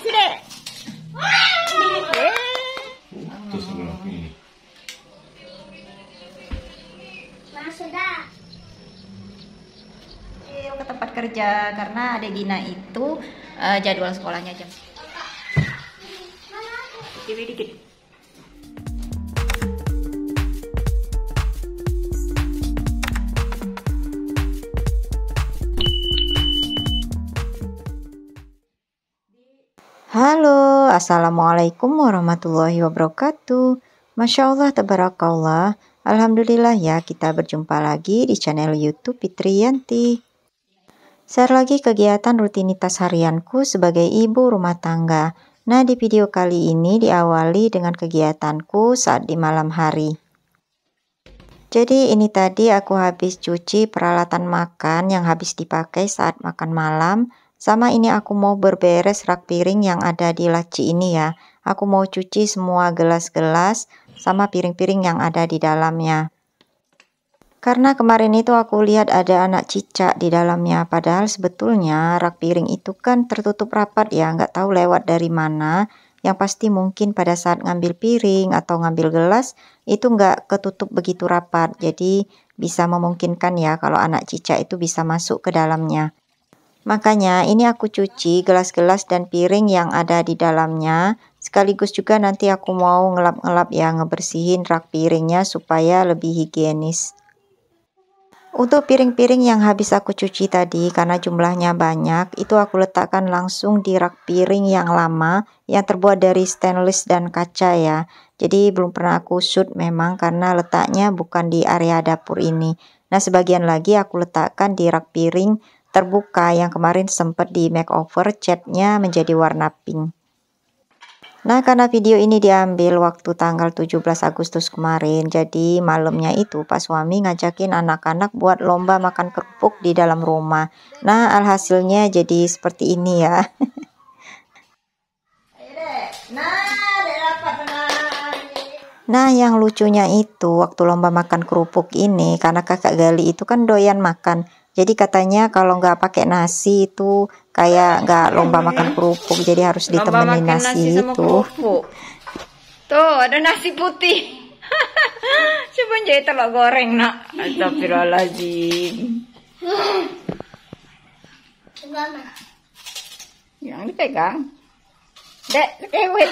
Makasih, Dek. Terus lagi. Sudah. Ke tempat kerja karena Adek Gina itu jadwal sekolahnya jam. Dikit. Halo, assalamualaikum warahmatullahi wabarakatuh. Masya Allah, tabarakallah. Alhamdulillah ya, kita berjumpa lagi di channel YouTube Fitriyanti. Share lagi kegiatan rutinitas harianku sebagai ibu rumah tangga. Nah, di video kali ini diawali dengan kegiatanku saat di malam hari. Jadi ini tadi aku habis cuci peralatan makan yang habis dipakai saat makan malam. Sama ini aku mau berberes rak piring yang ada di laci ini ya. Aku mau cuci semua gelas-gelas sama piring-piring yang ada di dalamnya. Karena kemarin itu aku lihat ada anak cicak di dalamnya. Padahal sebetulnya rak piring itu kan tertutup rapat ya. Nggak tahu lewat dari mana. Yang pasti mungkin pada saat ngambil piring atau ngambil gelas itu nggak ketutup begitu rapat. Jadi bisa memungkinkan ya kalau anak cicak itu bisa masuk ke dalamnya. Makanya ini aku cuci gelas-gelas dan piring yang ada di dalamnya. Sekaligus juga nanti aku mau ngelap-ngelap ya, ngebersihin rak piringnya supaya lebih higienis. Untuk piring-piring yang habis aku cuci tadi karena jumlahnya banyak, itu aku letakkan langsung di rak piring yang lama yang terbuat dari stainless dan kaca ya. Jadi belum pernah aku shoot memang karena letaknya bukan di area dapur ini. Nah, sebagian lagi aku letakkan di rak piring terbuka yang kemarin sempat di makeover, catnya menjadi warna pink. Nah, karena video ini diambil waktu tanggal 17 Agustus kemarin, jadi malamnya itu Pak suami ngajakin anak-anak buat lomba makan kerupuk di dalam rumah. Nah, alhasilnya jadi seperti ini ya. Nah, yang lucunya itu waktu lomba makan kerupuk ini, karena kakak Gali itu kan doyan makan. Jadi katanya kalau nggak pakai nasi itu kayak nggak lomba makan kerupuk, jadi harus ditemenin nasi itu. Tuh ada nasi putih. Coba jadi telur goreng nak. Astagfirullahaladzim. Yang dipegang. Dek, kewet.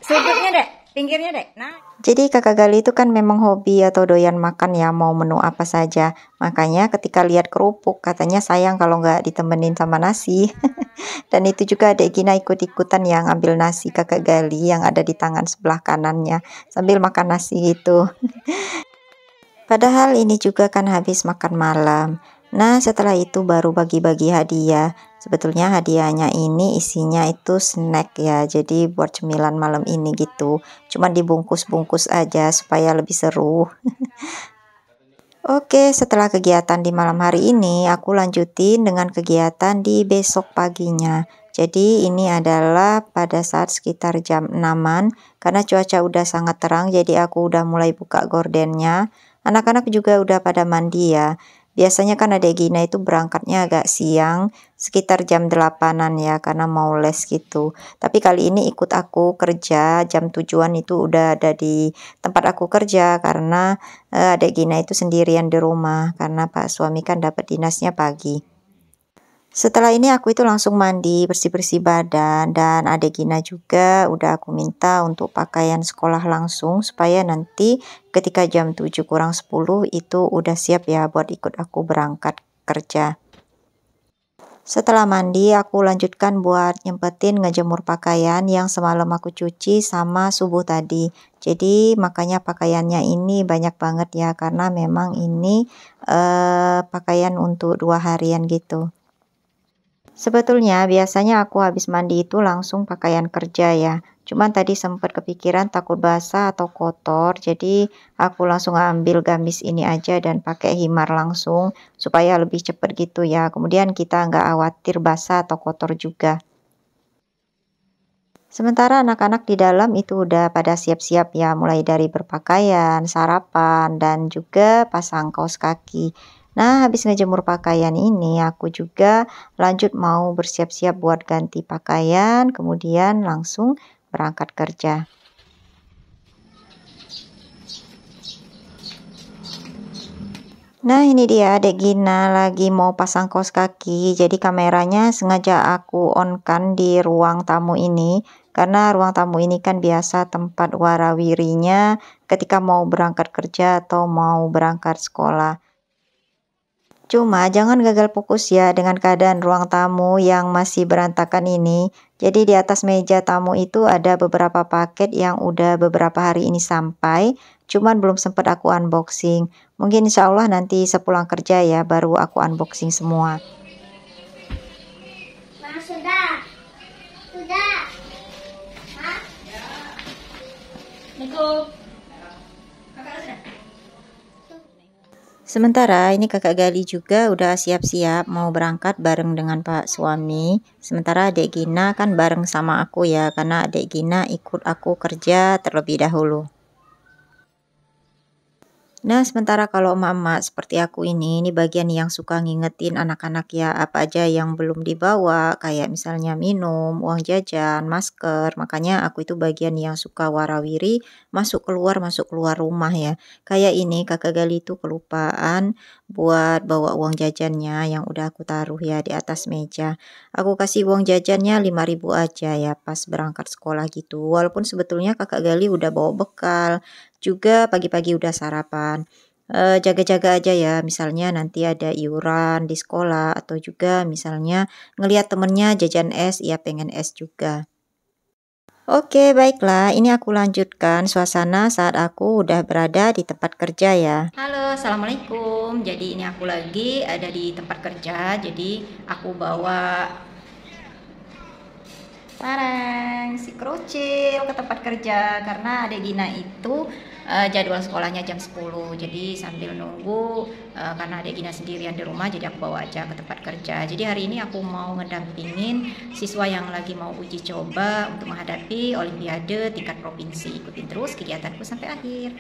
Sudutnya dek, pinggirnya dek. Nah. Jadi kakak Gali itu kan memang hobi atau doyan makan ya, mau menu apa saja. Makanya ketika lihat kerupuk katanya sayang kalau nggak ditemenin sama nasi. Dan itu juga Adek Gina ikut-ikutan yang ngambil nasi kakak Gali yang ada di tangan sebelah kanannya sambil makan nasi gitu. Padahal ini juga kan habis makan malam. Nah, setelah itu baru bagi-bagi hadiah. Sebetulnya hadiahnya ini isinya itu snack ya. Jadi buat cemilan malam ini gitu. Cuman dibungkus-bungkus aja supaya lebih seru. Oke, setelah kegiatan di malam hari ini, aku lanjutin dengan kegiatan di besok paginya. Jadi ini adalah pada saat sekitar jam 6-an. Karena cuaca udah sangat terang, jadi aku udah mulai buka gordennya. Anak-anak juga udah pada mandi ya. Biasanya kan Adek Gina itu berangkatnya agak siang, sekitar jam 8-an ya, karena mau les gitu. Tapi kali ini ikut aku kerja, jam 7-an itu udah ada di tempat aku kerja, karena Adek Gina itu sendirian di rumah, karena Pak suami kan dapat dinasnya pagi. Setelah ini aku itu langsung mandi, bersih-bersih badan, dan Adek Gina juga udah aku minta untuk pakaian sekolah langsung supaya nanti ketika jam 7 kurang 10 itu udah siap ya buat ikut aku berangkat kerja. Setelah mandi aku lanjutkan buat nyempetin ngejemur pakaian yang semalam aku cuci sama subuh tadi. Jadi makanya pakaiannya ini banyak banget ya karena memang ini pakaian untuk 2 harian gitu. Sebetulnya biasanya aku habis mandi itu langsung pakaian kerja ya. Cuman tadi sempat kepikiran takut basah atau kotor, jadi aku langsung ambil gamis ini aja dan pakai himar langsung supaya lebih cepet gitu ya. Kemudian kita nggak khawatir basah atau kotor juga. Sementara anak-anak di dalam itu udah pada siap-siap ya, mulai dari berpakaian, sarapan, dan juga pasang kaos kaki. Nah, habis ngejemur pakaian ini, aku juga lanjut mau bersiap-siap buat ganti pakaian, kemudian langsung berangkat kerja. Nah, ini dia Dek Gina lagi mau pasang kaos kaki. Jadi kameranya sengaja aku on-kan di ruang tamu ini. Karena ruang tamu ini kan biasa tempat warawirinya ketika mau berangkat kerja atau mau berangkat sekolah. Cuma jangan gagal fokus ya dengan keadaan ruang tamu yang masih berantakan ini. Jadi di atas meja tamu itu ada beberapa paket yang udah beberapa hari ini sampai, cuman belum sempat aku unboxing. Mungkin insya Allah nanti sepulang kerja ya baru aku unboxing semua. Nah, sudah. Sudah. Hah? Assalamualaikum. Sementara ini kakak Gali juga udah siap-siap mau berangkat bareng dengan Pak suami. Sementara adik Gina kan bareng sama aku ya, karena adik Gina ikut aku kerja terlebih dahulu. Nah, sementara kalau emak-emak seperti aku ini bagian yang suka ngingetin anak-anak ya apa aja yang belum dibawa, kayak misalnya minum, uang jajan, masker. Makanya aku itu bagian yang suka warawiri masuk keluar rumah ya. Kayak ini kakak Gali itu kelupaan buat bawa uang jajannya yang udah aku taruh ya di atas meja. Aku kasih uang jajannya 5.000 aja ya pas berangkat sekolah gitu. Walaupun sebetulnya kakak Gali udah bawa bekal. Juga pagi-pagi udah sarapan. Jaga-jaga aja ya, misalnya nanti ada iuran di sekolah atau juga misalnya ngelihat temennya jajan es, ya pengen es juga. Oke, baiklah. Ini aku lanjutkan suasana saat aku udah berada di tempat kerja ya. Halo, assalamualaikum. Jadi ini aku lagi ada di tempat kerja. Jadi aku bawa barang si Krucil ke tempat kerja karena adik Gina itu jadwal sekolahnya jam 10. Jadi sambil nunggu karena adik Gina sendirian di rumah, jadi aku bawa aja ke tempat kerja. Jadi hari ini aku mau ngedampingin siswa yang lagi mau uji coba untuk menghadapi olimpiade tingkat provinsi. Ikutin terus kegiatanku sampai akhir.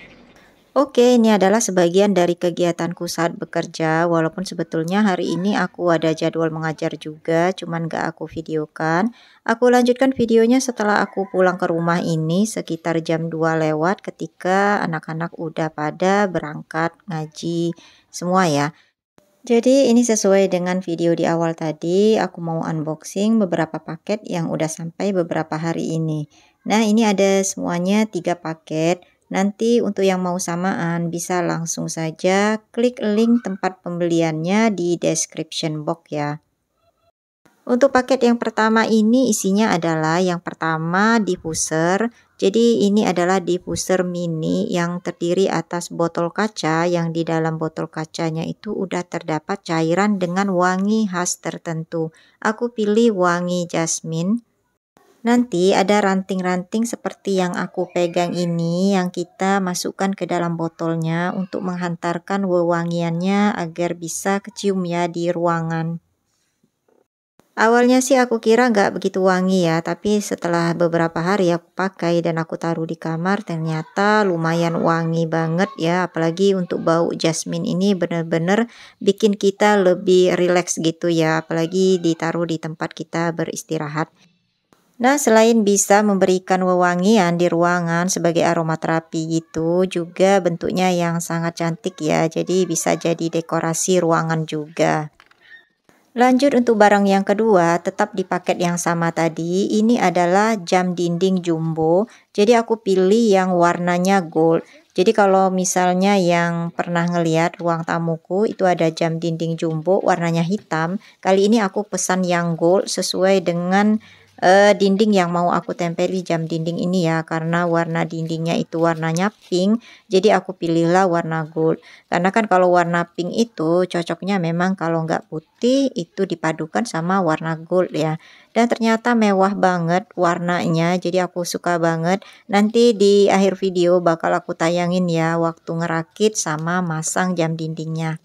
Oke, ini adalah sebagian dari kegiatanku saat bekerja, walaupun sebetulnya hari ini aku ada jadwal mengajar juga, cuman gak aku videokan. Aku lanjutkan videonya setelah aku pulang ke rumah ini sekitar jam 2 lewat ketika anak-anak udah pada berangkat ngaji semua ya. Jadi ini sesuai dengan video di awal tadi, aku mau unboxing beberapa paket yang udah sampai beberapa hari ini. Nah, ini ada semuanya 3 paket. Nanti untuk yang mau samaan bisa langsung saja klik link tempat pembeliannya di description box ya. Untuk paket yang pertama ini isinya adalah yang pertama diffuser. Jadi ini adalah diffuser mini yang terdiri atas botol kaca yang di dalam botol kacanya itu udah terdapat cairan dengan wangi khas tertentu. Aku pilih wangi jasmine. Nanti ada ranting-ranting seperti yang aku pegang ini yang kita masukkan ke dalam botolnya untuk menghantarkan wewangiannya agar bisa kecium ya di ruangan. Awalnya sih aku kira nggak begitu wangi ya, tapi setelah beberapa hari aku pakai dan aku taruh di kamar ternyata lumayan wangi banget ya, apalagi untuk bau jasmine ini bener-bener bikin kita lebih rileks gitu ya, apalagi ditaruh di tempat kita beristirahat. Nah, selain bisa memberikan wewangian di ruangan sebagai aromaterapi gitu, juga bentuknya yang sangat cantik ya, jadi bisa jadi dekorasi ruangan juga. Lanjut untuk barang yang kedua, tetap di paket yang sama tadi, ini adalah jam dinding jumbo. Jadi aku pilih yang warnanya gold. Jadi kalau misalnya yang pernah ngelihat ruang tamuku itu ada jam dinding jumbo warnanya hitam. Kali ini aku pesan yang gold sesuai dengan dinding yang mau aku tempeli jam dinding ini ya, karena warna dindingnya itu warnanya pink, jadi aku pilihlah warna gold. Karena kan kalau warna pink itu cocoknya memang kalau nggak putih itu dipadukan sama warna gold ya. Dan ternyata mewah banget warnanya, jadi aku suka banget. Nanti di akhir video bakal aku tayangin ya waktu ngerakit sama masang jam dindingnya.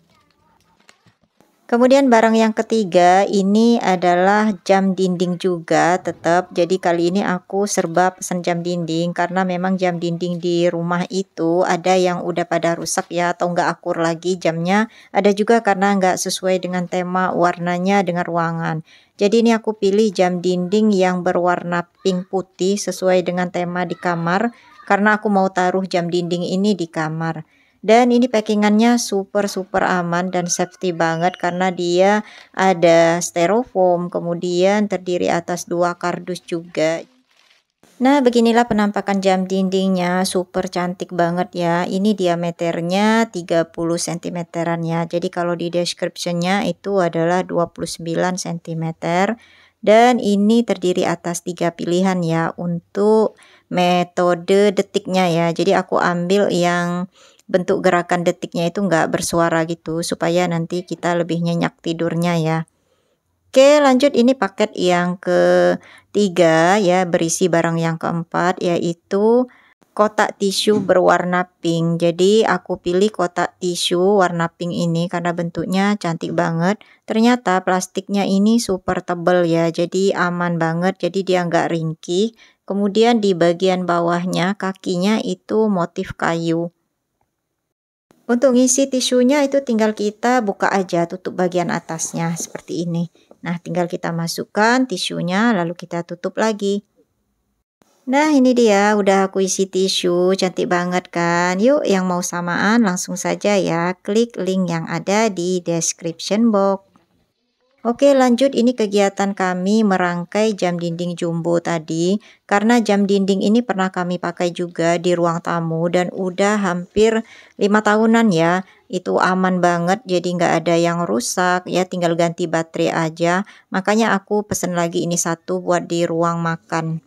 Kemudian barang yang ketiga ini adalah jam dinding juga tetap. Jadi kali ini aku serba pesan jam dinding karena memang jam dinding di rumah itu ada yang udah pada rusak ya atau nggak akur lagi jamnya. Ada juga karena nggak sesuai dengan tema warnanya dengan ruangan. Jadi ini aku pilih jam dinding yang berwarna pink putih sesuai dengan tema di kamar karena aku mau taruh jam dinding ini di kamar. Dan ini packingannya super aman dan safety banget karena dia ada styrofoam, kemudian terdiri atas 2 kardus juga. Nah, beginilah penampakan jam dindingnya, super cantik banget ya. Ini diameternya 30 cm ya. Jadi kalau di description-nya itu adalah 29 cm. Dan ini terdiri atas 3 pilihan ya untuk metode detiknya ya. Jadi aku ambil yang bentuk gerakan detiknya itu nggak bersuara gitu supaya nanti kita lebih nyenyak tidurnya ya. Oke, lanjut ini paket yang ketiga ya, berisi barang yang keempat yaitu kotak tisu berwarna pink. Jadi aku pilih kotak tisu warna pink ini karena bentuknya cantik banget. Ternyata plastiknya ini super tebal ya, jadi aman banget, jadi dia nggak ringkih. Kemudian di bagian bawahnya kakinya itu motif kayu. Untuk ngisi tisunya itu tinggal kita buka aja tutup bagian atasnya seperti ini. Nah, tinggal kita masukkan tisunya lalu kita tutup lagi. Nah, ini dia udah aku isi tisu, cantik banget kan? Yuk yang mau samaan langsung saja ya, klik link yang ada di description box. Oke, lanjut ini kegiatan kami merangkai jam dinding jumbo tadi. Karena jam dinding ini pernah kami pakai juga di ruang tamu dan udah hampir 5 tahunan ya. Itu aman banget, jadi nggak ada yang rusak ya, tinggal ganti baterai aja. Makanya aku pesen lagi ini satu buat di ruang makan.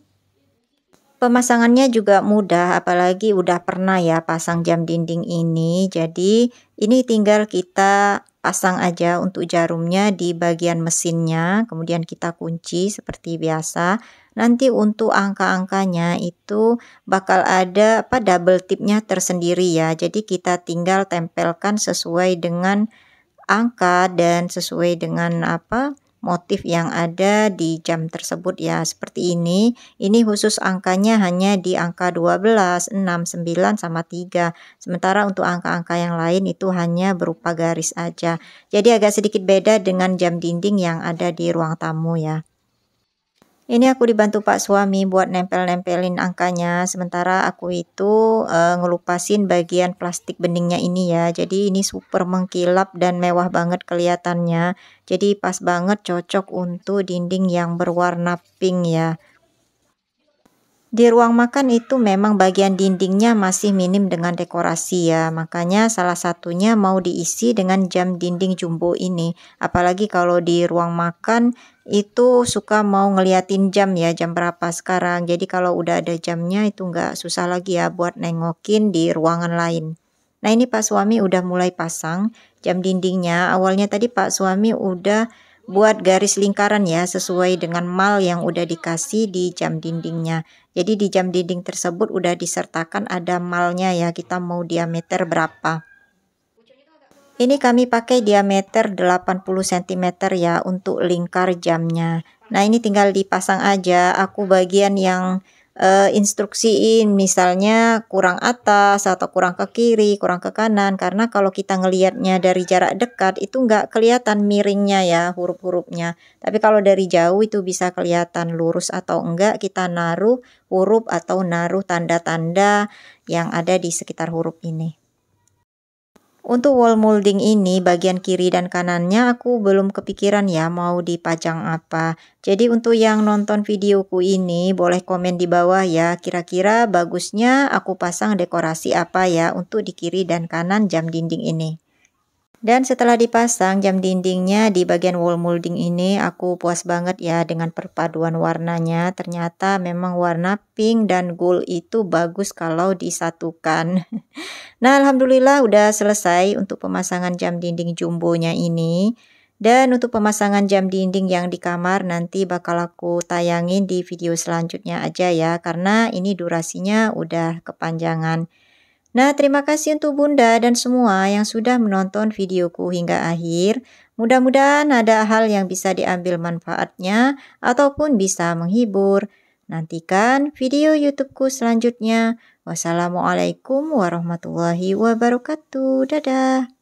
Pemasangannya juga mudah, apalagi udah pernah ya pasang jam dinding ini. Jadi ini tinggal kita pasang aja untuk jarumnya di bagian mesinnya, kemudian kita kunci seperti biasa. Nanti untuk angka-angkanya itu bakal ada double tipnya tersendiri ya. Jadi kita tinggal tempelkan sesuai dengan angka dan sesuai dengan motif yang ada di jam tersebut ya, seperti ini. Ini khusus angkanya hanya di angka 12, 6, 9 sama 3. Sementara untuk angka-angka yang lain itu hanya berupa garis aja. Jadi agak sedikit beda dengan jam dinding yang ada di ruang tamu ya. Ini aku dibantu Pak suami buat nempel-nempelin angkanya, sementara aku itu ngelupasin bagian plastik beningnya ini ya. Jadi ini super mengkilap dan mewah banget kelihatannya. Jadi pas banget cocok untuk dinding yang berwarna pink ya. Di ruang makan itu memang bagian dindingnya masih minim dengan dekorasi ya, makanya salah satunya mau diisi dengan jam dinding jumbo ini. Apalagi kalau di ruang makan itu suka mau ngeliatin jam ya, jam berapa sekarang. Jadi kalau udah ada jamnya itu nggak susah lagi ya buat nengokin di ruangan lain. Nah, ini Pak suami udah mulai pasang jam dindingnya. Awalnya tadi Pak suami udah buat garis lingkaran ya, sesuai dengan mal yang udah dikasih di jam dindingnya. Jadi di jam dinding tersebut udah disertakan ada malnya ya, kita mau diameter berapa. Ini kami pakai diameter 80 cm ya untuk lingkar jamnya. Nah, ini tinggal dipasang aja. Aku bagian yang instruksiin misalnya kurang atas atau kurang ke kiri, kurang ke kanan, karena kalau kita ngelihatnya dari jarak dekat itu nggak kelihatan miringnya ya huruf-hurufnya, tapi kalau dari jauh itu bisa kelihatan lurus atau enggak. Kita naruh huruf atau naruh tanda-tanda yang ada di sekitar huruf ini. Untuk wall molding ini bagian kiri dan kanannya aku belum kepikiran ya mau dipajang apa. Jadi untuk yang nonton videoku ini boleh komen di bawah ya, kira-kira bagusnya aku pasang dekorasi apa ya untuk di kiri dan kanan jam dinding ini. Dan setelah dipasang jam dindingnya di bagian wall molding ini, aku puas banget ya dengan perpaduan warnanya. Ternyata memang warna pink dan gold itu bagus kalau disatukan. Nah, alhamdulillah udah selesai untuk pemasangan jam dinding jumbonya ini. Dan untuk pemasangan jam dinding yang di kamar nanti bakal aku tayangin di video selanjutnya aja ya, karena ini durasinya udah kepanjangan. Nah, terima kasih untuk Bunda dan semua yang sudah menonton videoku hingga akhir. Mudah-mudahan ada hal yang bisa diambil manfaatnya ataupun bisa menghibur. Nantikan video YouTubeku selanjutnya. Wassalamualaikum warahmatullahi wabarakatuh. Dadah.